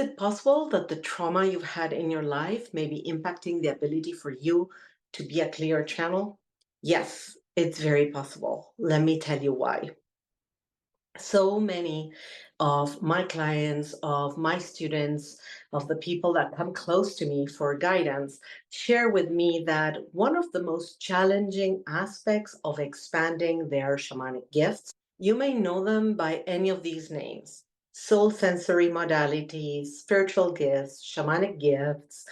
it possible that the trauma you've had in your life may be impacting the ability for you to be a clear channel? Yes, it's very possible. Let me tell you why. So many of my clients, of my students, of the people that come close to me for guidance share with me that one of the most challenging aspects of expanding their shamanic gifts, you may know them by any of these names: soul sensory modalities, spiritual gifts, shamanic gifts,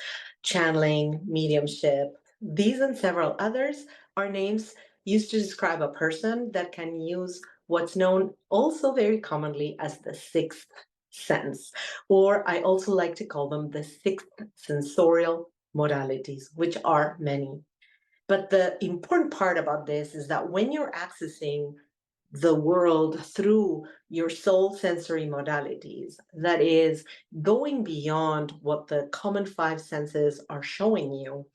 channeling, mediumship. These and several others are names used to describe a person that can use what's known also very commonly as the sixth sense, or I also like to call them the sixth sensorial modalities, which are many. But the important part about this is that when you're accessing the world through your soul sensory modalities, that is going beyond what the common five senses are showing you,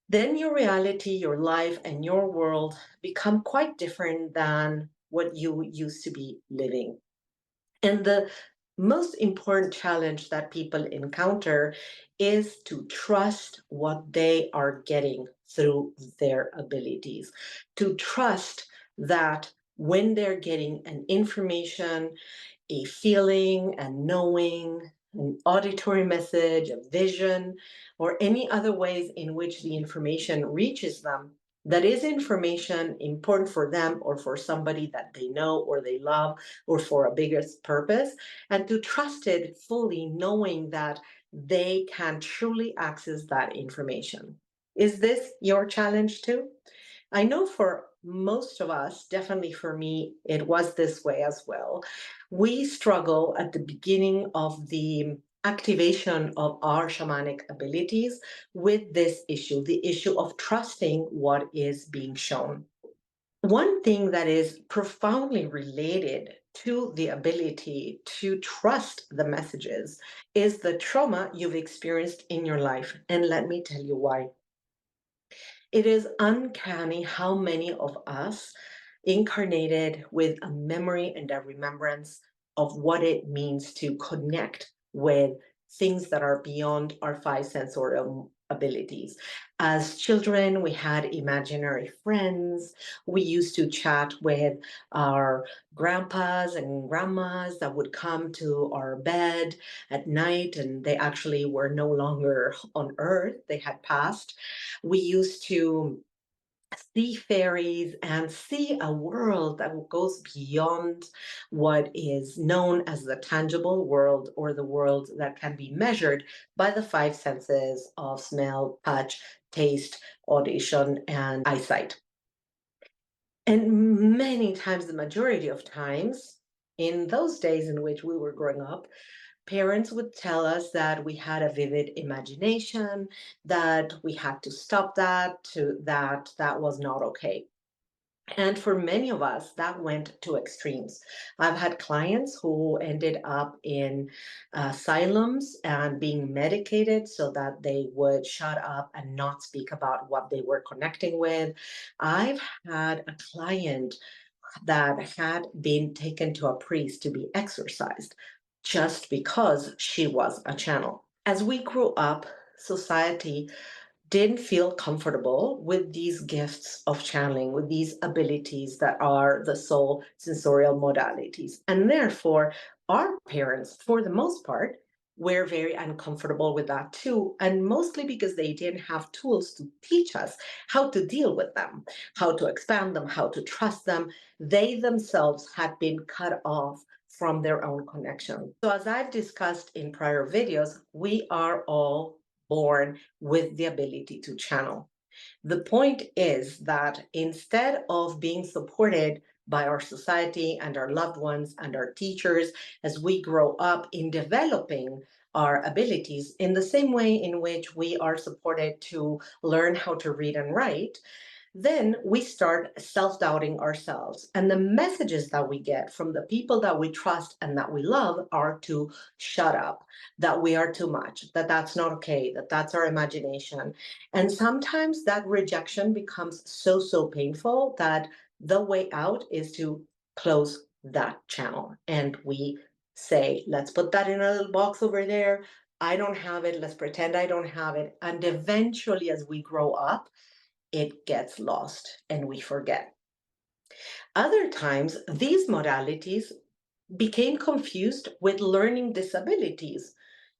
then your reality, your life, and your world become quite different than what you used to be living. And the most important challenge that people encounter is to trust what they are getting through their abilities, to trust that when they're getting an information, a feeling, a knowing, an auditory message, a vision, or any other ways in which the information reaches them, that is information important for them or for somebody that they know or they love or for a bigger purpose, and to trust it fully, knowing that they can truly access that information. Is this your challenge too? I know for most of us, definitely for me, it was this way as well. We struggle at the beginning of the activation of our shamanic abilities with this issue, the issue of trusting what is being shown. One thing that is profoundly related to the ability to trust the messages is the trauma you've experienced in your life. And let me tell you why. It is uncanny how many of us incarnated with a memory and a remembrance of what it means to connect with things that are beyond our five sensorial abilities. As children, we had imaginary friends. We used to chat with our grandpas and grandmas that would come to our bed at night, and they actually were no longer on earth, they had passed. We used to see fairies and see a world that goes beyond what is known as the tangible world, or the world that can be measured by the five senses of smell, touch, taste, audition, and eyesight. And many times, the majority of times, in those days in which we were growing up, parents would tell us that we had a vivid imagination, that we had to stop that, that was not okay. And for many of us, that went to extremes. I've had clients who ended up in asylums and being medicated so that they would shut up and not speak about what they were connecting with. I've had a client that had been taken to a priest to be exorcised just because she was a channel. As we grew up, society didn't feel comfortable with these gifts of channeling, with these abilities that are the soul sensorial modalities. And therefore, our parents, for the most part, were very uncomfortable with that too. And mostly because they didn't have tools to teach us how to deal with them, how to expand them, how to trust them. They themselves had been cut off from their own connection. So, as I've discussed in prior videos, we are all born with the ability to channel. The point is that instead of being supported by our society and our loved ones and our teachers as we grow up in developing our abilities in the same way in which we are supported to learn how to read and write, then we start self doubting ourselves. And the messages that we get from the people that we trust and that we love are to shut up, that we are too much, that that's not okay, that that's our imagination. And sometimes that rejection becomes so, so painful that the way out is to close that channel. And we say, let's put that in a little box over there. I don't have it. Let's pretend I don't have it. And eventually, as we grow up, it gets lost and we forget. Other times, these modalities became confused with learning disabilities.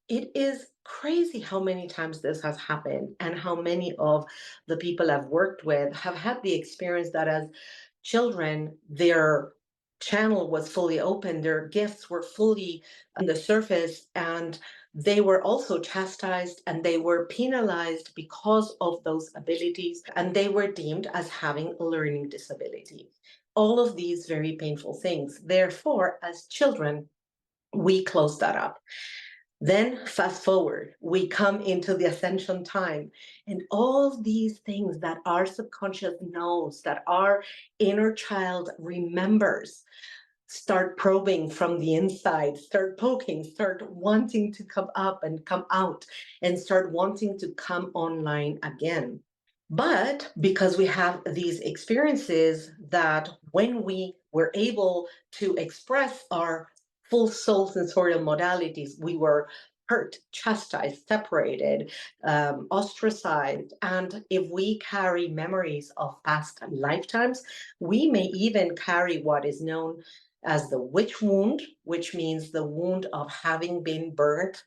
It is crazy how many times this has happened and how many of the people I've worked with have had the experience that as children, their channel was fully open, their gifts were fully on the surface, and they were also chastised and they were penalized because of those abilities, and they were deemed as having a learning disability. All of these very painful things. Therefore, as children, we close that up. Then fast forward, we come into the ascension time, and all these things that our subconscious knows, that our inner child remembers, start probing from the inside, start poking, start wanting to come up and come out, and start wanting to come online again. But because we have these experiences that when we were able to express our full soul sensorial modalities, we were hurt, chastised, separated, ostracized. And if we carry memories of past lifetimes, we may even carry what is known as the witch wound, which means the wound of having been burnt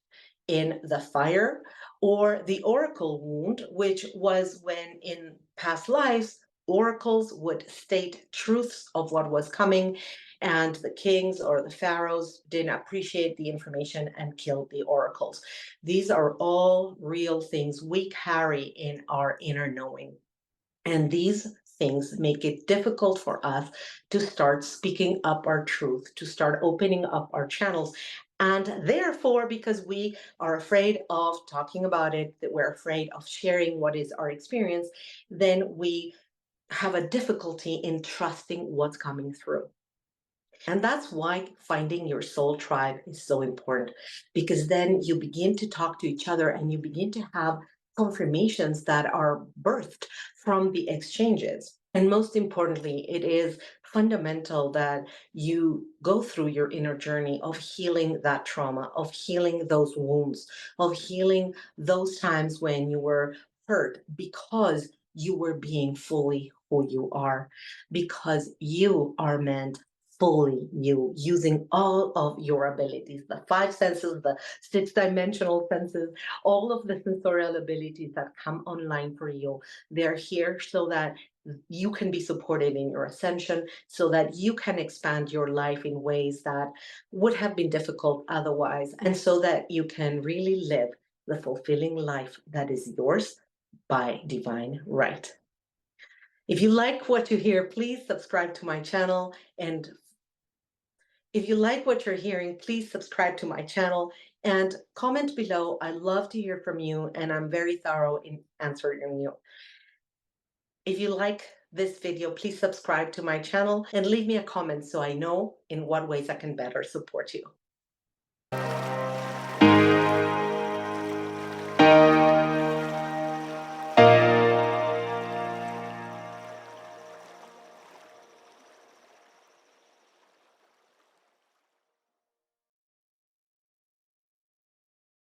in the fire, or the oracle wound, which was when in past lives, oracles would state truths of what was coming, and the kings or the pharaohs didn't appreciate the information and killed the oracles. These are all real things we carry in our inner knowing. And these things make it difficult for us to start speaking up our truth, to start opening up our channels. And therefore, because we are afraid of talking about it, that we're afraid of sharing what is our experience, then we have a difficulty in trusting what's coming through. And that's why finding your soul tribe is so important, because then you begin to talk to each other and you begin to have confirmations that are birthed from the exchanges. And most importantly, it is fundamental that you go through your inner journey of healing that trauma, of healing those wounds, of healing those times when you were hurt because you were being fully who you are, because you are meant fully you, using all of your abilities, the five senses, the six-dimensional senses, all of the sensorial abilities that come online for you. They're here so that you can be supported in your ascension, so that you can expand your life in ways that would have been difficult otherwise, and so that you can really live the fulfilling life that is yours by divine right. If you like what you hear, please subscribe to my channel. And if you like what you're hearing, please subscribe to my channel and comment below. I love to hear from you, and I'm very thorough in answering you. If you like this video, please subscribe to my channel and leave me a comment so I know in what ways I can better support you.